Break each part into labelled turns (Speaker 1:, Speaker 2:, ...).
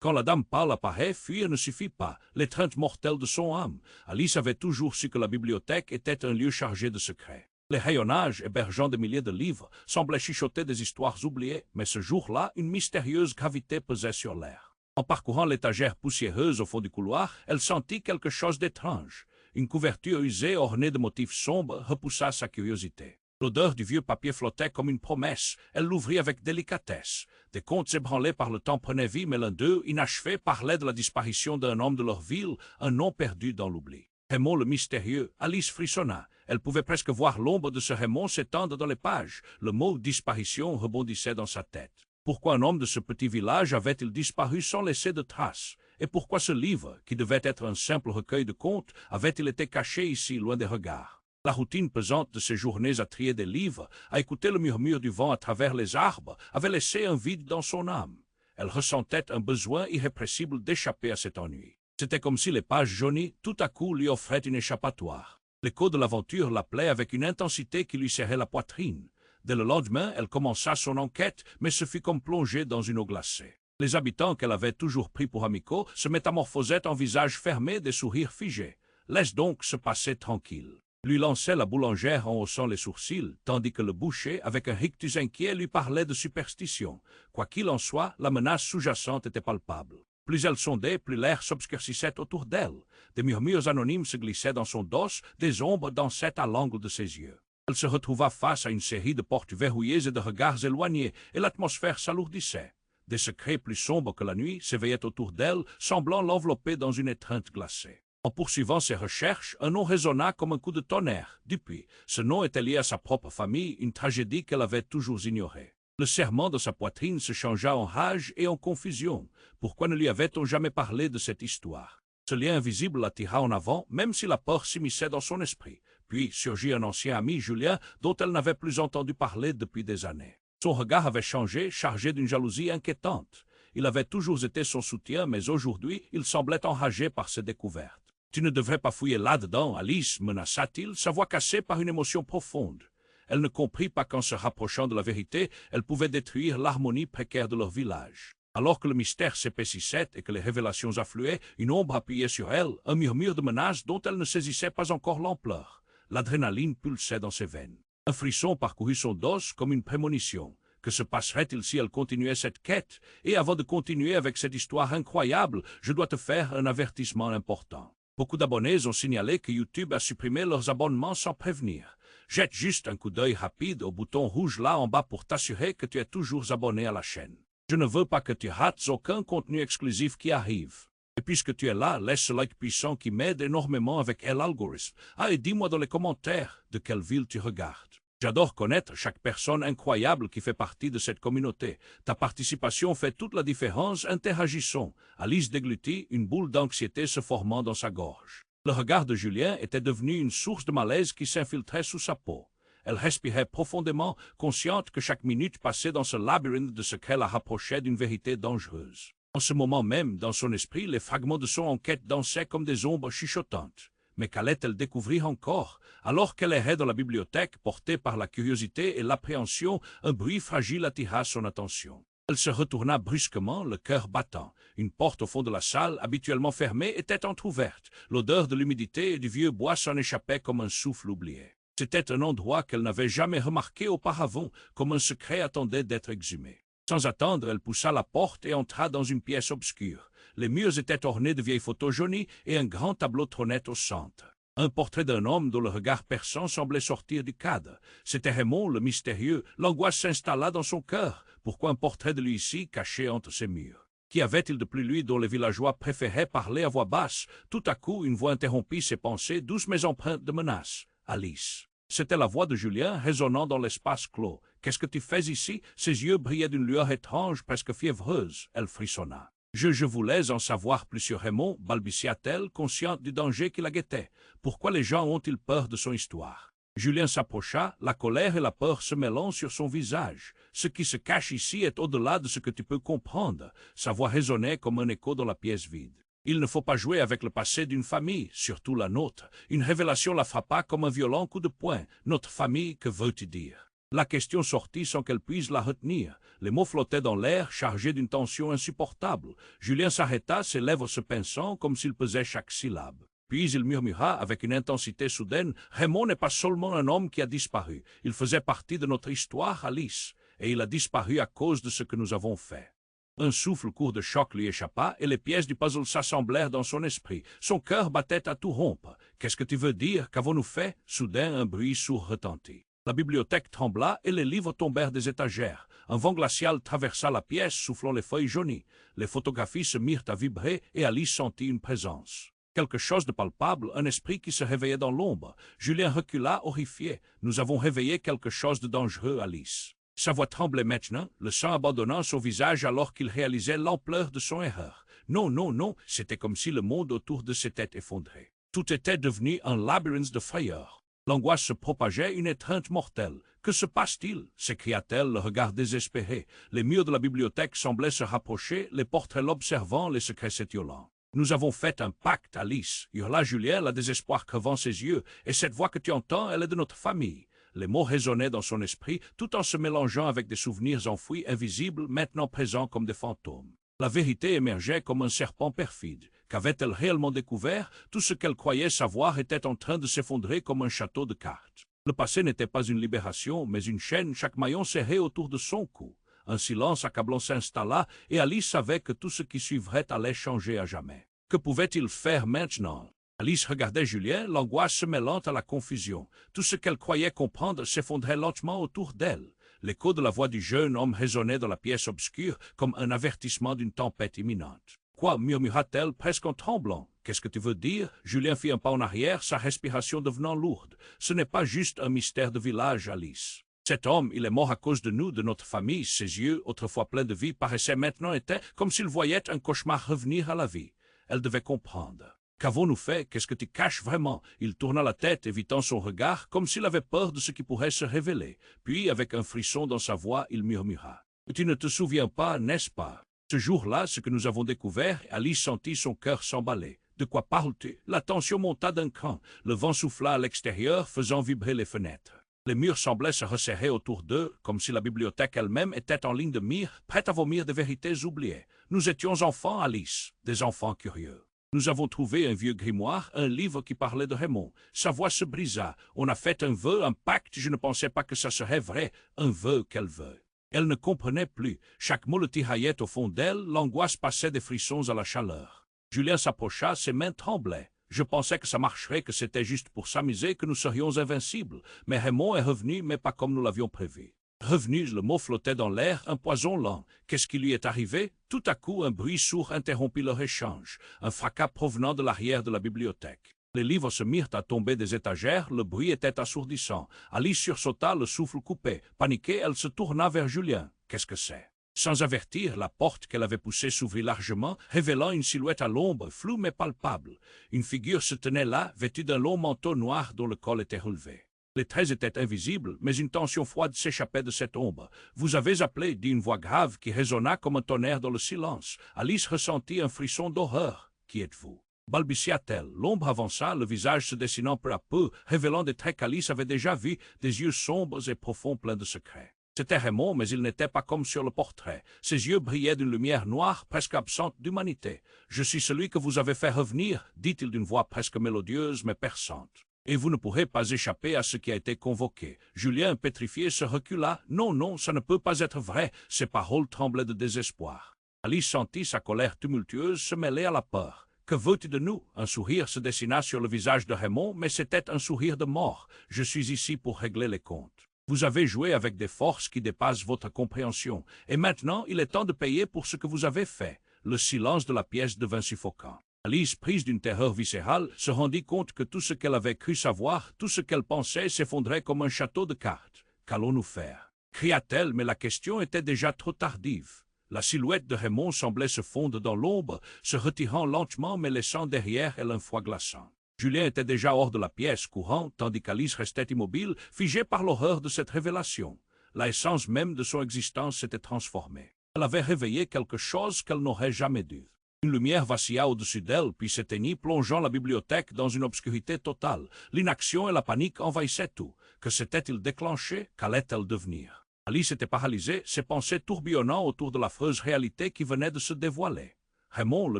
Speaker 1: Quand la dame pâle apparaît, fuir ne suffit pas, l'étreinte mortelle de son âme. Alice avait toujours su que la bibliothèque était un lieu chargé de secrets. Les rayonnages, hébergeant des milliers de livres, semblaient chuchoter des histoires oubliées, mais ce jour-là, une mystérieuse gravité pesait sur l'air. En parcourant l'étagère poussiéreuse au fond du couloir, elle sentit quelque chose d'étrange. Une couverture usée ornée de motifs sombres repoussa sa curiosité. L'odeur du vieux papier flottait comme une promesse. Elle l'ouvrit avec délicatesse. Des contes ébranlés par le temps prenaient vie, mais l'un d'eux, inachevé, parlait de la disparition d'un homme de leur ville, un nom perdu dans l'oubli. Raymond le mystérieux, Alice frissonna. Elle pouvait presque voir l'ombre de ce Raymond s'étendre dans les pages. Le mot « disparition » rebondissait dans sa tête. Pourquoi un homme de ce petit village avait-il disparu sans laisser de traces? Et pourquoi ce livre, qui devait être un simple recueil de contes, avait-il été caché ici, loin des regards? La routine pesante de ces journées à trier des livres, à écouter le murmure du vent à travers les arbres, avait laissé un vide dans son âme. Elle ressentait un besoin irrépressible d'échapper à cet ennui. C'était comme si les pages jaunies, tout à coup, lui offraient une échappatoire. L'écho de l'aventure l'appelait avec une intensité qui lui serrait la poitrine. Dès le lendemain, elle commença son enquête, mais se fut comme plongée dans une eau glacée. Les habitants qu'elle avait toujours pris pour amicaux se métamorphosaient en visages fermés, des sourires figés. Laisse donc se passer tranquille, lui lançait la boulangère en haussant les sourcils, tandis que le boucher, avec un rictus inquiet, lui parlait de superstition. Quoi qu'il en soit, la menace sous-jacente était palpable. Plus elle sondait, plus l'air s'obscurcissait autour d'elle. Des murmures anonymes se glissaient dans son dos, des ombres dansaient à l'angle de ses yeux. Elle se retrouva face à une série de portes verrouillées et de regards éloignés, et l'atmosphère s'alourdissait. Des secrets plus sombres que la nuit s'éveillaient autour d'elle, semblant l'envelopper dans une étreinte glacée. En poursuivant ses recherches, un nom résonna comme un coup de tonnerre. Dupuis, ce nom était lié à sa propre famille, une tragédie qu'elle avait toujours ignorée. Le serrement de sa poitrine se changea en rage et en confusion. Pourquoi ne lui avait-on jamais parlé de cette histoire? Ce lien invisible l'attira en avant, même si la peur s'immisçait dans son esprit. Puis surgit un ancien ami, Julien, dont elle n'avait plus entendu parler depuis des années. Son regard avait changé, chargé d'une jalousie inquiétante. Il avait toujours été son soutien, mais aujourd'hui, il semblait enragé par ses découvertes. « Tu ne devrais pas fouiller là-dedans, Alice, menaça-t-il, sa voix cassée par une émotion profonde. Elle ne comprit pas qu'en se rapprochant de la vérité, elle pouvait détruire l'harmonie précaire de leur village. Alors que le mystère s'épaississait et que les révélations affluaient, une ombre appuyait sur elle, un murmure de menaces dont elle ne saisissait pas encore l'ampleur. L'adrénaline pulsait dans ses veines. Un frisson parcourut son dos comme une prémonition. Que se passerait-il si elle continuait cette quête? Et avant de continuer avec cette histoire incroyable, je dois te faire un avertissement important. Beaucoup d'abonnés ont signalé que YouTube a supprimé leurs abonnements sans prévenir. Jette juste un coup d'œil rapide au bouton rouge là en bas pour t'assurer que tu es toujours abonné à la chaîne. Je ne veux pas que tu rates aucun contenu exclusif qui arrive. Et puisque tu es là, laisse ce like puissant qui m'aide énormément avec l'algorithme. Ah, et dis-moi dans les commentaires de quelle ville tu regardes. J'adore connaître chaque personne incroyable qui fait partie de cette communauté. Ta participation fait toute la différence, interagissons. Alice déglutit, une boule d'anxiété se formant dans sa gorge. Le regard de Julien était devenu une source de malaise qui s'infiltrait sous sa peau. Elle respirait profondément, consciente que chaque minute passée dans ce labyrinthe de secrets la rapprochait d'une vérité dangereuse. En ce moment même, dans son esprit, les fragments de son enquête dansaient comme des ombres chuchotantes. Mais qu'allait-elle découvrir encore? Alors qu'elle errait dans la bibliothèque, portée par la curiosité et l'appréhension, un bruit fragile attira son attention. Elle se retourna brusquement, le cœur battant. Une porte au fond de la salle, habituellement fermée, était entr'ouverte. L'odeur de l'humidité et du vieux bois s'en échappait comme un souffle oublié. C'était un endroit qu'elle n'avait jamais remarqué auparavant, comme un secret attendait d'être exhumé. Sans attendre, elle poussa la porte et entra dans une pièce obscure. Les murs étaient ornés de vieilles photos jaunies et un grand tableau trônait au centre. Un portrait d'un homme dont le regard perçant semblait sortir du cadre. C'était Raymond, le mystérieux. L'angoisse s'installa dans son cœur. Pourquoi un portrait de lui ici, caché entre ces murs? Qu'y avait-il de plus lui dont les villageois préféraient parler à voix basse? Tout à coup, une voix interrompit ses pensées, douce mais empreinte de menace. Alice. C'était la voix de Julien résonnant dans l'espace clos. « Qu'est-ce que tu fais ici ?» Ses yeux brillaient d'une lueur étrange, presque fiévreuse. Elle frissonna. Je voulais en savoir plus sur Raymond, balbutia-t-elle, consciente du danger qui la guettait. Pourquoi les gens ont-ils peur de son histoire? Julien s'approcha, la colère et la peur se mêlant sur son visage. Ce qui se cache ici est au-delà de ce que tu peux comprendre. Sa voix résonnait comme un écho dans la pièce vide. Il ne faut pas jouer avec le passé d'une famille, surtout la nôtre. Une révélation la frappa comme un violent coup de poing. Notre famille, que veux-tu dire? La question sortit sans qu'elle puisse la retenir. Les mots flottaient dans l'air, chargés d'une tension insupportable. Julien s'arrêta, ses lèvres se pinçant comme s'il pesait chaque syllabe. Puis il murmura avec une intensité soudaine, « Raymond n'est pas seulement un homme qui a disparu. Il faisait partie de notre histoire, Alice, et il a disparu à cause de ce que nous avons fait. » Un souffle court de choc lui échappa et les pièces du puzzle s'assemblèrent dans son esprit. Son cœur battait à tout rompre. « Qu'est-ce que tu veux dire? Qu'avons-nous fait » Soudain, un bruit sourd retentit. La bibliothèque trembla et les livres tombèrent des étagères. Un vent glacial traversa la pièce, soufflant les feuilles jaunies. Les photographies se mirent à vibrer et Alice sentit une présence. Quelque chose de palpable, un esprit qui se réveillait dans l'ombre. Julien recula, horrifié. « Nous avons réveillé quelque chose de dangereux, Alice. » Sa voix tremblait maintenant, le sang abandonnant son visage alors qu'il réalisait l'ampleur de son erreur. Non, non, non, c'était comme si le monde autour de s'était effondré. Tout était devenu un labyrinthe de frayeur. L'angoisse se propageait, une étreinte mortelle. « Que se passe-t-il » s'écria-t-elle, le regard désespéré. Les murs de la bibliothèque semblaient se rapprocher, les portraits l'observant, les secrets s'étiolant. « Nous avons fait un pacte, Alice » hurla Julien, le désespoir crevant ses yeux. « Et cette voix que tu entends, elle est de notre famille. » Les mots résonnaient dans son esprit, tout en se mélangeant avec des souvenirs enfouis, invisibles, maintenant présents comme des fantômes. La vérité émergeait comme un serpent perfide. Qu'avait-elle réellement découvert? Tout ce qu'elle croyait savoir était en train de s'effondrer comme un château de cartes. Le passé n'était pas une libération, mais une chaîne, chaque maillon serré autour de son cou. Un silence accablant s'installa, et Alice savait que tout ce qui suivrait allait changer à jamais. Que pouvait-il faire maintenant? Alice regardait Julien, l'angoisse se mêlant à la confusion. Tout ce qu'elle croyait comprendre s'effondrait lentement autour d'elle. L'écho de la voix du jeune homme résonnait dans la pièce obscure comme un avertissement d'une tempête imminente. « Quoi » murmura-t-elle presque en tremblant. « Qu'est-ce que tu veux dire » Julien fit un pas en arrière, sa respiration devenant lourde. « Ce n'est pas juste un mystère de village, Alice. Cet homme, il est mort à cause de nous, de notre famille. » Ses yeux, autrefois pleins de vie, paraissaient maintenant éteints, comme s'il voyait un cauchemar revenir à la vie. Elle devait comprendre. « Qu'avons-nous fait? Qu'est-ce que tu caches vraiment ?» Il tourna la tête, évitant son regard, comme s'il avait peur de ce qui pourrait se révéler. Puis, avec un frisson dans sa voix, il murmura. « Tu ne te souviens pas, n'est-ce pas? Ce jour-là, ce que nous avons découvert, Alice sentit son cœur s'emballer. De quoi parles-tu? La tension monta d'un cran. Le vent souffla à l'extérieur, faisant vibrer les fenêtres. Les murs semblaient se resserrer autour d'eux, comme si la bibliothèque elle-même était en ligne de mire, prête à vomir des vérités oubliées. Nous étions enfants, Alice, des enfants curieux. Nous avons trouvé un vieux grimoire, un livre qui parlait de Raymond. Sa voix se brisa. On a fait un vœu, un pacte, je ne pensais pas que ça serait vrai. Un vœu, quel vœu? Elle ne comprenait plus. Chaque mot le tiraillait au fond d'elle, l'angoisse passait des frissons à la chaleur. Julien s'approcha, ses mains tremblaient. Je pensais que ça marcherait, que c'était juste pour s'amuser, que nous serions invincibles. Mais Raymond est revenu, mais pas comme nous l'avions prévu. Revenu, le mot flottait dans l'air, un poison lent. Qu'est-ce qui lui est arrivé? Tout à coup, un bruit sourd interrompit leur échange, un fracas provenant de l'arrière de la bibliothèque. Les livres se mirent à tomber des étagères, le bruit était assourdissant. Alice sursauta, le souffle coupé. Paniquée, elle se tourna vers Julien. Qu'est-ce que c'est? Sans avertir, la porte qu'elle avait poussée s'ouvrit largement, révélant une silhouette à l'ombre, floue mais palpable. Une figure se tenait là, vêtue d'un long manteau noir dont le col était relevé. Les traits étaient invisibles, mais une tension froide s'échappait de cette ombre. « Vous avez appelé » dit une voix grave qui résonna comme un tonnerre dans le silence. Alice ressentit un frisson d'horreur. « Qui êtes-vous » balbutia-t-elle. L'ombre avança, le visage se dessinant peu à peu, révélant des traits qu'Alice avait déjà vus, des yeux sombres et profonds pleins de secrets. C'était Raymond, mais il n'était pas comme sur le portrait. Ses yeux brillaient d'une lumière noire, presque absente d'humanité. « Je suis celui que vous avez fait revenir » dit-il d'une voix presque mélodieuse mais perçante. « Et vous ne pourrez pas échapper à ce qui a été convoqué. » Julien, pétrifié, se recula. « Non, non, ça ne peut pas être vrai. » Ses paroles tremblaient de désespoir. Alice sentit sa colère tumultueuse se mêler à la peur. « Que veux-tu de nous » Un sourire se dessina sur le visage de Raymond, mais c'était un sourire de mort. « Je suis ici pour régler les comptes. Vous avez joué avec des forces qui dépassent votre compréhension, et maintenant il est temps de payer pour ce que vous avez fait. » Le silence de la pièce devint suffocant. Alice, prise d'une terreur viscérale, se rendit compte que tout ce qu'elle avait cru savoir, tout ce qu'elle pensait s'effondrait comme un château de cartes. « Qu'allons-nous faire » cria-t-elle, mais la question était déjà trop tardive. La silhouette de Raymond semblait se fondre dans l'ombre, se retirant lentement mais laissant derrière elle un froid glaçant. Julien était déjà hors de la pièce, courant, tandis qu'Alice restait immobile, figée par l'horreur de cette révélation. L'essence même de son existence s'était transformée. Elle avait réveillé quelque chose qu'elle n'aurait jamais dû. Une lumière vacilla au-dessus d'elle, puis s'éteignit, plongeant la bibliothèque dans une obscurité totale. L'inaction et la panique envahissaient tout. Que s'était-il déclenché? Qu'allait-elle devenir? Alice était paralysée, ses pensées tourbillonnant autour de l'affreuse réalité qui venait de se dévoiler. Raymond, le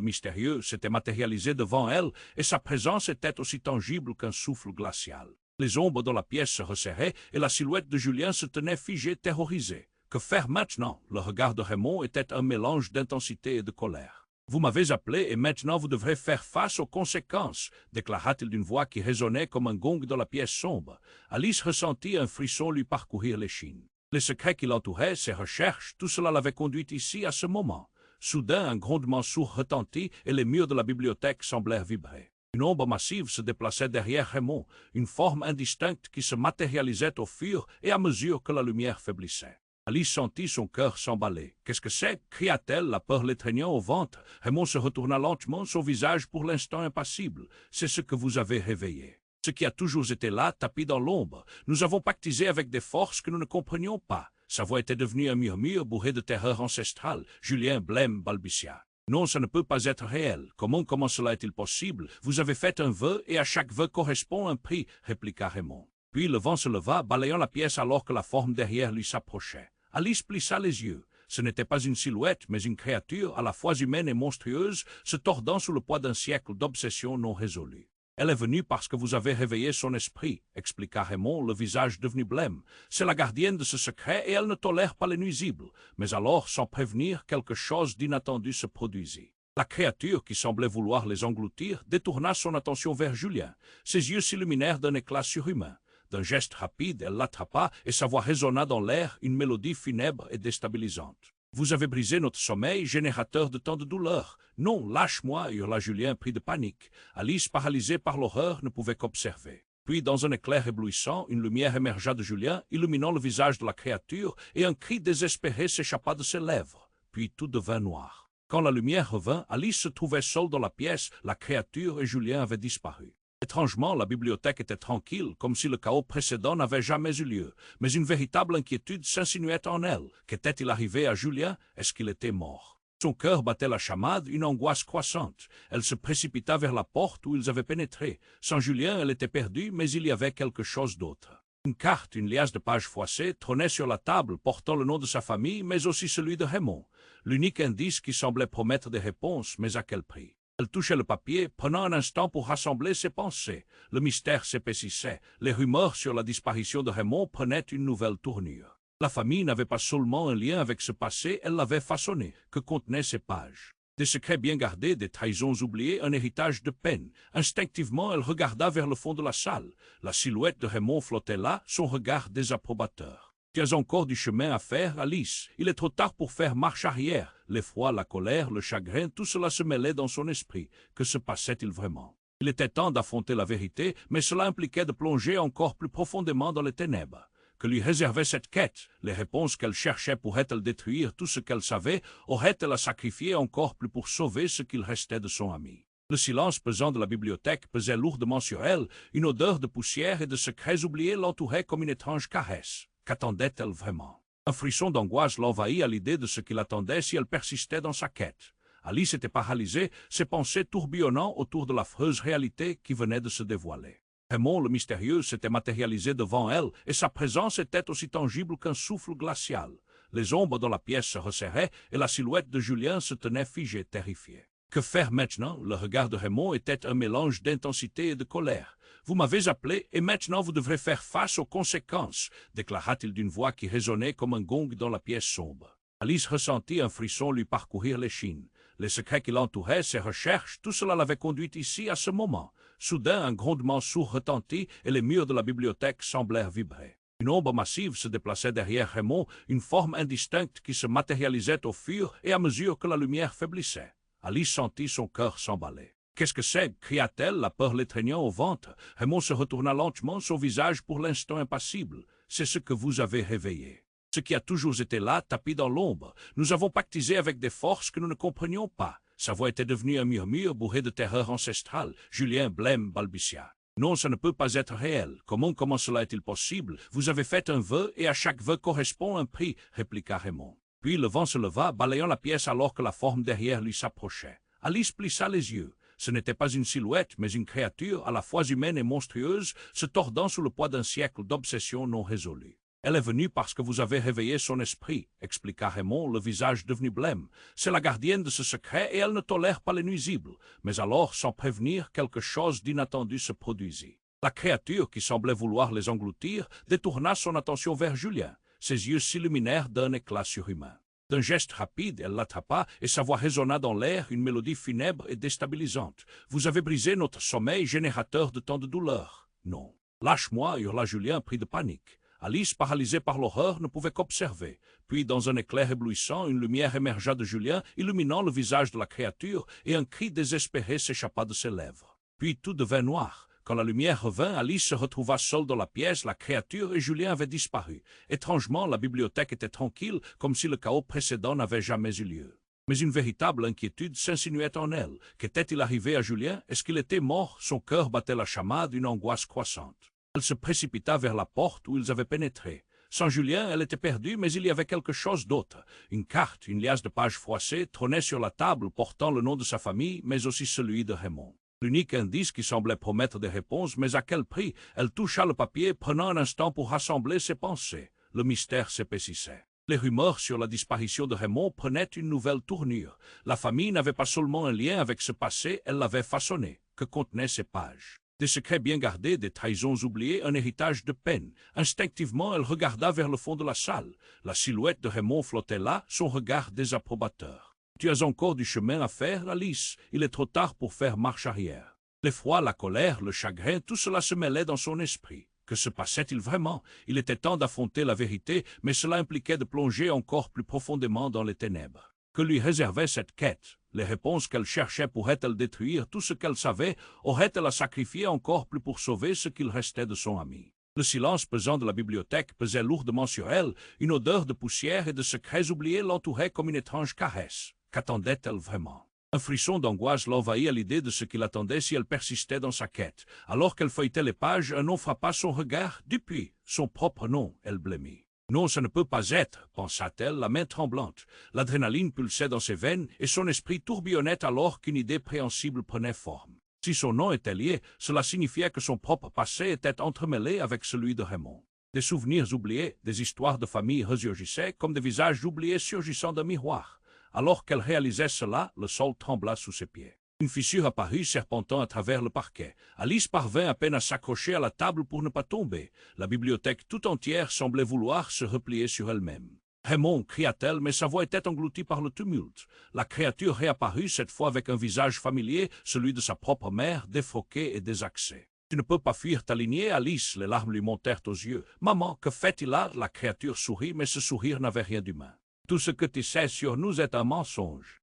Speaker 1: mystérieux, s'était matérialisé devant elle, et sa présence était aussi tangible qu'un souffle glacial. Les ombres dans la pièce se resserraient, et la silhouette de Julien se tenait figée, terrorisée. Que faire maintenant? Le regard de Raymond était un mélange d'intensité et de colère. « Vous m'avez appelé, et maintenant vous devrez faire face aux conséquences, déclara-t-il d'une voix qui résonnait comme un gong dans la pièce sombre. Alice ressentit un frisson lui parcourir l'échine. Les secrets qui l'entouraient, ses recherches, tout cela l'avait conduite ici à ce moment. Soudain, un grondement sourd retentit et les murs de la bibliothèque semblèrent vibrer. Une ombre massive se déplaçait derrière Raymond, une forme indistincte qui se matérialisait au fur et à mesure que la lumière faiblissait. Alice sentit son cœur s'emballer. « Qu'est-ce que c'est » cria-t-elle, la peur l'étreignant au ventre. Raymond se retourna lentement, son visage pour l'instant impassible. « C'est ce que vous avez réveillé. Ce qui a toujours été là, tapis dans l'ombre. Nous avons pactisé avec des forces que nous ne comprenions pas. » Sa voix était devenue un murmure bourré de terreur ancestrale. Julien blême balbutia. « Non, ça ne peut pas être réel. Comment cela est-il possible? Vous avez fait un vœu, et à chaque vœu correspond un prix, » répliqua Raymond. Puis le vent se leva, balayant la pièce alors que la forme derrière lui s'approchait. Alice plissa les yeux. Ce n'était pas une silhouette, mais une créature à la fois humaine et monstrueuse, se tordant sous le poids d'un siècle d'obsessions non résolues. « Elle est venue parce que vous avez réveillé son esprit, » expliqua Raymond, le visage devenu blême. « C'est la gardienne de ce secret et elle ne tolère pas les nuisibles. » Mais alors, sans prévenir, quelque chose d'inattendu se produisit. La créature, qui semblait vouloir les engloutir, détourna son attention vers Julien. Ses yeux s'illuminèrent d'un éclat surhumain. D'un geste rapide, elle l'attrapa et sa voix résonna dans l'air, une mélodie funèbre et déstabilisante. « Vous avez brisé notre sommeil, générateur de tant de douleurs. Non, lâche-moi » hurla Julien pris de panique. Alice, paralysée par l'horreur, ne pouvait qu'observer. Puis, dans un éclair éblouissant, une lumière émergea de Julien, illuminant le visage de la créature, et un cri désespéré s'échappa de ses lèvres. Puis tout devint noir. Quand la lumière revint, Alice se trouvait seule dans la pièce, la créature et Julien avaient disparu. Étrangement, la bibliothèque était tranquille, comme si le chaos précédent n'avait jamais eu lieu. Mais une véritable inquiétude s'insinuait en elle. Qu'était-il arrivé à Julien? Est-ce qu'il était mort? Son cœur battait la chamade, une angoisse croissante. Elle se précipita vers la porte où ils avaient pénétré. Sans Julien, elle était perdue, mais il y avait quelque chose d'autre. Une carte, une liasse de pages froissées, trônait sur la table, portant le nom de sa famille, mais aussi celui de Raymond. L'unique indice qui semblait promettre des réponses, mais à quel prix? Elle touchait le papier, prenant un instant pour rassembler ses pensées. Le mystère s'épaississait. Les rumeurs sur la disparition de Raymond prenaient une nouvelle tournure. La famille n'avait pas seulement un lien avec ce passé, elle l'avait façonné. Que contenaient ces pages? Des secrets bien gardés, des trahisons oubliées, un héritage de peine. Instinctivement, elle regarda vers le fond de la salle. La silhouette de Raymond flottait là, son regard désapprobateur. « Tu as encore du chemin à faire, Alice. Il est trop tard pour faire marche arrière. » L'effroi, la colère, le chagrin, tout cela se mêlait dans son esprit. Que se passait-il vraiment? Il était temps d'affronter la vérité, mais cela impliquait de plonger encore plus profondément dans les ténèbres. Que lui réservait cette quête? Les réponses qu'elle cherchait pourraient-elles détruire tout ce qu'elle savait? Aurait-elle à sacrifier encore plus pour sauver ce qu'il restait de son ami? Le silence pesant de la bibliothèque pesait lourdement sur elle. Une odeur de poussière et de secrets oubliés l'entourait comme une étrange caresse. Qu'attendait-elle vraiment? Un frisson d'angoisse l'envahit à l'idée de ce qui l'attendait si elle persistait dans sa quête. Alice était paralysée, ses pensées tourbillonnant autour de l'affreuse réalité qui venait de se dévoiler. Raymond, le mystérieux, s'était matérialisé devant elle, et sa présence était aussi tangible qu'un souffle glacial. Les ombres dans la pièce se resserraient, et la silhouette de Julien se tenait figée, terrifiée. Que faire maintenant? Le regard de Raymond était un mélange d'intensité et de colère. « Vous m'avez appelé, et maintenant vous devrez faire face aux conséquences, » déclara-t-il d'une voix qui résonnait comme un gong dans la pièce sombre. Alice ressentit un frisson lui parcourir l'échine. Les secrets qui l'entouraient, ses recherches, tout cela l'avait conduite ici à ce moment. Soudain, un grondement sourd retentit, et les murs de la bibliothèque semblèrent vibrer. Une ombre massive se déplaçait derrière Raymond, une forme indistincte qui se matérialisait au fur et à mesure que la lumière faiblissait. Alice sentit son cœur s'emballer. « Qu'est-ce que c'est » cria-t-elle, la peur l'étreignant au ventre. Raymond se retourna lentement, son visage pour l'instant impassible. « C'est ce que vous avez réveillé. Ce qui a toujours été là, tapis dans l'ombre. Nous avons pactisé avec des forces que nous ne comprenions pas. » Sa voix était devenue un murmure bourré de terreur ancestrale. Julien blême balbutia. « Non, ça ne peut pas être réel. Comment cela est-il possible? Vous avez fait un vœu, et à chaque vœu correspond un prix, » répliqua Raymond. Puis le vent se leva, balayant la pièce alors que la forme derrière lui s'approchait. Alice plissa les yeux. Ce n'était pas une silhouette, mais une créature à la fois humaine et monstrueuse, se tordant sous le poids d'un siècle d'obsessions non résolues. Elle est venue parce que vous avez réveillé son esprit, expliqua Raymond, le visage devenu blême. C'est la gardienne de ce secret et elle ne tolère pas les nuisibles. Mais alors, sans prévenir, quelque chose d'inattendu se produisit. La créature, qui semblait vouloir les engloutir, détourna son attention vers Julien. Ses yeux s'illuminèrent d'un éclat surhumain. D'un geste rapide, elle l'attrapa et sa voix résonna dans l'air une mélodie funèbre et déstabilisante. « Vous avez brisé notre sommeil générateur de tant de douleur. »« Non. »« Lâche-moi » hurla Julien pris de panique. Alice, paralysée par l'horreur, ne pouvait qu'observer. Puis, dans un éclair éblouissant, une lumière émergea de Julien, illuminant le visage de la créature, et un cri désespéré s'échappa de ses lèvres. Puis tout devint noir. Quand la lumière revint, Alice se retrouva seule dans la pièce, la créature et Julien avaient disparu. Étrangement, la bibliothèque était tranquille, comme si le chaos précédent n'avait jamais eu lieu. Mais une véritable inquiétude s'insinuait en elle. Qu'était-il arrivé à Julien? Est-ce qu'il était mort? Son cœur battait la chamade, une angoisse croissante. Elle se précipita vers la porte où ils avaient pénétré. Sans Julien, elle était perdue, mais il y avait quelque chose d'autre. Une carte, une liasse de pages froissées, trônait sur la table, portant le nom de sa famille, mais aussi celui de Raymond. L'unique indice qui semblait promettre des réponses, mais à quel prix? Elle toucha le papier, prenant un instant pour rassembler ses pensées. Le mystère s'épaississait. Les rumeurs sur la disparition de Raymond prenaient une nouvelle tournure. La famille n'avait pas seulement un lien avec ce passé, elle l'avait façonné. Que contenaient ces pages? Des secrets bien gardés, des trahisons oubliées, un héritage de peine. Instinctivement, elle regarda vers le fond de la salle. La silhouette de Raymond flottait là, son regard désapprobateur. « Tu as encore du chemin à faire, Alice. Il est trop tard pour faire marche arrière. » L'effroi, la colère, le chagrin, tout cela se mêlait dans son esprit. Que se passait-il vraiment? Il était temps d'affronter la vérité, mais cela impliquait de plonger encore plus profondément dans les ténèbres. Que lui réservait cette quête? Les réponses qu'elle cherchait pourraient-elles détruire tout ce qu'elle savait? Aurait-elle à sacrifier encore plus pour sauver ce qu'il restait de son ami? Le silence pesant de la bibliothèque pesait lourdement sur elle. Une odeur de poussière et de secrets oubliés l'entourait comme une étrange caresse. Qu'attendait-elle vraiment? Un frisson d'angoisse l'envahit à l'idée de ce qui l'attendait si elle persistait dans sa quête. Alors qu'elle feuilletait les pages, un nom frappa son regard. Dupuis, son propre nom, elle blêmit. Non, ça ne peut pas être, pensa-t-elle, la main tremblante. L'adrénaline pulsait dans ses veines et son esprit tourbillonnait alors qu'une idée préhensible prenait forme. Si son nom était lié, cela signifiait que son propre passé était entremêlé avec celui de Raymond. Des souvenirs oubliés, des histoires de famille ressurgissaient comme des visages oubliés surgissant d'un miroir. Alors qu'elle réalisait cela, le sol trembla sous ses pieds. Une fissure apparut serpentant à travers le parquet. Alice parvint à peine à s'accrocher à la table pour ne pas tomber. La bibliothèque tout entière semblait vouloir se replier sur elle-même. « Raymond » cria-t-elle, mais sa voix était engloutie par le tumulte. La créature réapparut cette fois avec un visage familier, celui de sa propre mère, défroqué et désaxé. « Tu ne peux pas fuir ta lignée, Alice » Les larmes lui montèrent aux yeux. « Maman, que fait-il là » La créature sourit, mais ce sourire n'avait rien d'humain. « Tout ce que tu sais sur nous est un mensonge.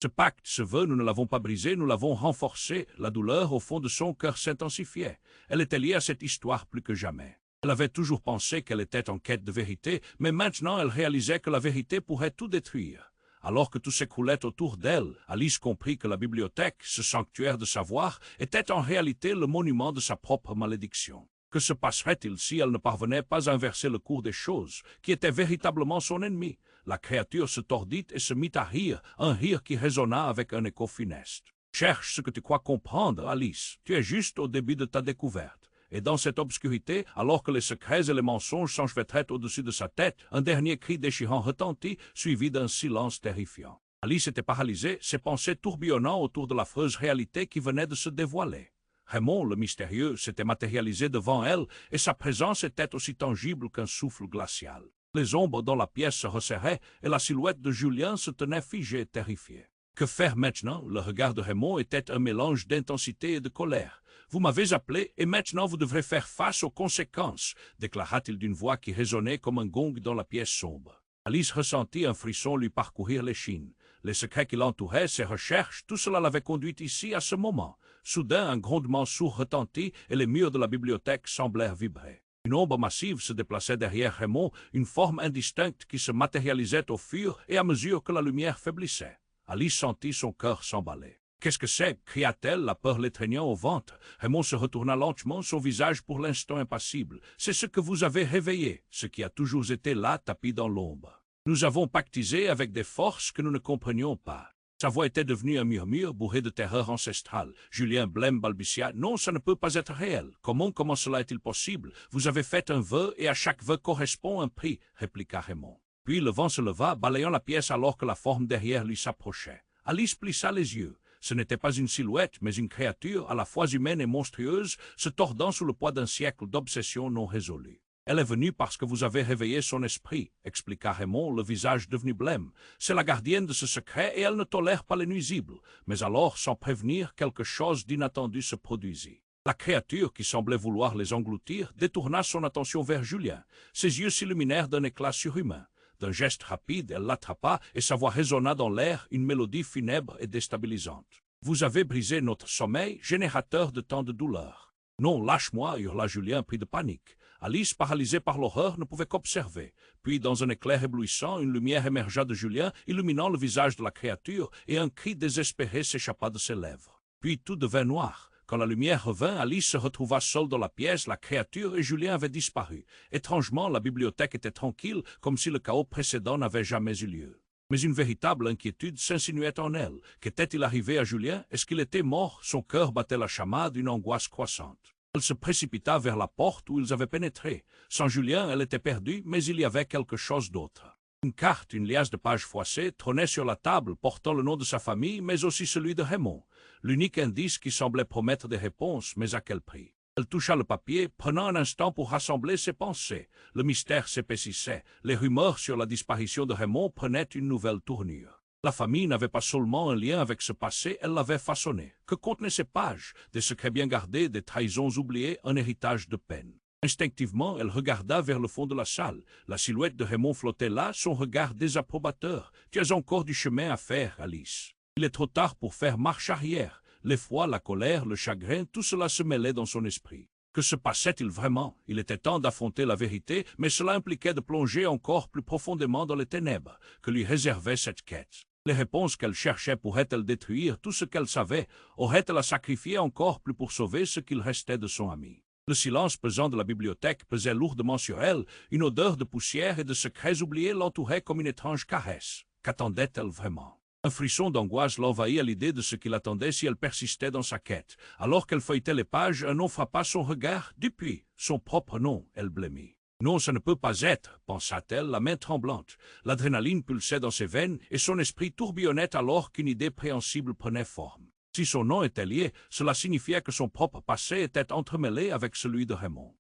Speaker 1: Ce pacte, ce vœu, nous ne l'avons pas brisé, nous l'avons renforcé. » La douleur au fond de son cœur s'intensifiait. Elle était liée à cette histoire plus que jamais. Elle avait toujours pensé qu'elle était en quête de vérité, mais maintenant elle réalisait que la vérité pourrait tout détruire. Alors que tout s'écroulait autour d'elle, Alice comprit que la bibliothèque, ce sanctuaire de savoir, était en réalité le monument de sa propre malédiction. Que se passerait-il si elle ne parvenait pas à inverser le cours des choses, qui était véritablement son ennemi? La créature se tordit et se mit à rire, un rire qui résonna avec un écho funeste. « Cherche ce que tu crois comprendre, Alice. Tu es juste au début de ta découverte. » Et dans cette obscurité, alors que les secrets et les mensonges s'enchevêtraient au-dessus de sa tête, un dernier cri déchirant retentit, suivi d'un silence terrifiant. Alice était paralysée, ses pensées tourbillonnant autour de l'affreuse réalité qui venait de se dévoiler. Raymond, le mystérieux, s'était matérialisé devant elle, et sa présence était aussi tangible qu'un souffle glacial. Les ombres dans la pièce se resserraient, et la silhouette de Julien se tenait figée, terrifiée. Que faire maintenant? Le regard de Raymond était un mélange d'intensité et de colère. « Vous m'avez appelé, et maintenant vous devrez faire face aux conséquences » déclara-t-il d'une voix qui résonnait comme un gong dans la pièce sombre. Alice ressentit un frisson lui parcourir l'échine. Les secrets qui l'entouraient, ses recherches, tout cela l'avait conduite ici à ce moment. Soudain, un grondement sourd retentit et les murs de la bibliothèque semblèrent vibrer. Une ombre massive se déplaçait derrière Raymond, une forme indistincte qui se matérialisait au fur et à mesure que la lumière faiblissait. Alice sentit son cœur s'emballer. « Qu'est-ce que c'est » cria-t-elle, la peur l'étreignant au ventre. Raymond se retourna lentement, son visage pour l'instant impassible. « C'est ce que vous avez réveillé, ce qui a toujours été là, tapis dans l'ombre. Nous avons pactisé avec des forces que nous ne comprenions pas. Sa voix était devenue un murmure bourré de terreur ancestrale. Julien blême balbutia. Non, ça ne peut pas être réel. Comment cela est-il possible? Vous avez fait un vœu et à chaque vœu correspond un prix, répliqua Raymond. Puis le vent se leva, balayant la pièce alors que la forme derrière lui s'approchait. Alice plissa les yeux. Ce n'était pas une silhouette, mais une créature à la fois humaine et monstrueuse, se tordant sous le poids d'un siècle d'obsessions non résolues. Elle est venue parce que vous avez réveillé son esprit, expliqua Raymond, le visage devenu blême. C'est la gardienne de ce secret et elle ne tolère pas les nuisibles. Mais alors, sans prévenir, quelque chose d'inattendu se produisit. La créature, qui semblait vouloir les engloutir, détourna son attention vers Julien. Ses yeux s'illuminèrent d'un éclat surhumain. D'un geste rapide, elle l'attrapa et sa voix résonna dans l'air, une mélodie funèbre et déstabilisante. « Vous avez brisé notre sommeil, générateur de tant de douleurs. »« Non, lâche-moi » hurla Julien, pris de panique. Alice, paralysée par l'horreur, ne pouvait qu'observer. Puis, dans un éclair éblouissant, une lumière émergea de Julien, illuminant le visage de la créature, et un cri désespéré s'échappa de ses lèvres. Puis tout devint noir. Quand la lumière revint, Alice se retrouva seule dans la pièce, la créature et Julien avaient disparu. Étrangement, la bibliothèque était tranquille, comme si le chaos précédent n'avait jamais eu lieu. Mais une véritable inquiétude s'insinuait en elle. Qu'était-il arrivé à Julien? Est-ce qu'il était mort? Son cœur battait la chamade, une angoisse croissante. Elle se précipita vers la porte où ils avaient pénétré. Sans Julien, elle était perdue, mais il y avait quelque chose d'autre. Une carte, une liasse de pages froissées, trônait sur la table, portant le nom de sa famille, mais aussi celui de Raymond. L'unique indice qui semblait promettre des réponses, mais à quel prix? Elle toucha le papier, prenant un instant pour rassembler ses pensées. Le mystère s'épaississait. Les rumeurs sur la disparition de Raymond prenaient une nouvelle tournure. La famille n'avait pas seulement un lien avec ce passé, elle l'avait façonné. Que contenaient ces pages? Des secrets bien gardés, des trahisons oubliées, un héritage de peine. Instinctivement, elle regarda vers le fond de la salle. La silhouette de Raymond flottait là, son regard désapprobateur. « Tu as encore du chemin à faire, Alice. Il est trop tard pour faire marche arrière. » L'effroi, la colère, le chagrin, tout cela se mêlait dans son esprit. Que se passait-il vraiment? Il était temps d'affronter la vérité, mais cela impliquait de plonger encore plus profondément dans les ténèbres que lui réservait cette quête. Les réponses qu'elle cherchait pourraient-elles détruire tout ce qu'elle savait? Aurait-elle à sacrifier encore plus pour sauver ce qu'il restait de son ami? Le silence pesant de la bibliothèque pesait lourdement sur elle, une odeur de poussière et de secrets oubliés l'entourait comme une étrange caresse. Qu'attendait-elle vraiment? Un frisson d'angoisse l'envahit à l'idée de ce qui l'attendait si elle persistait dans sa quête. Alors qu'elle feuilletait les pages, un nom frappa son regard. Dupuis, son propre nom, elle blêmit. Non, ça ne peut pas être, pensa-t-elle, la main tremblante. L'adrénaline pulsait dans ses veines et son esprit tourbillonnait alors qu'une idée préhensible prenait forme. Si son nom était lié, cela signifiait que son propre passé était entremêlé avec celui de Raymond.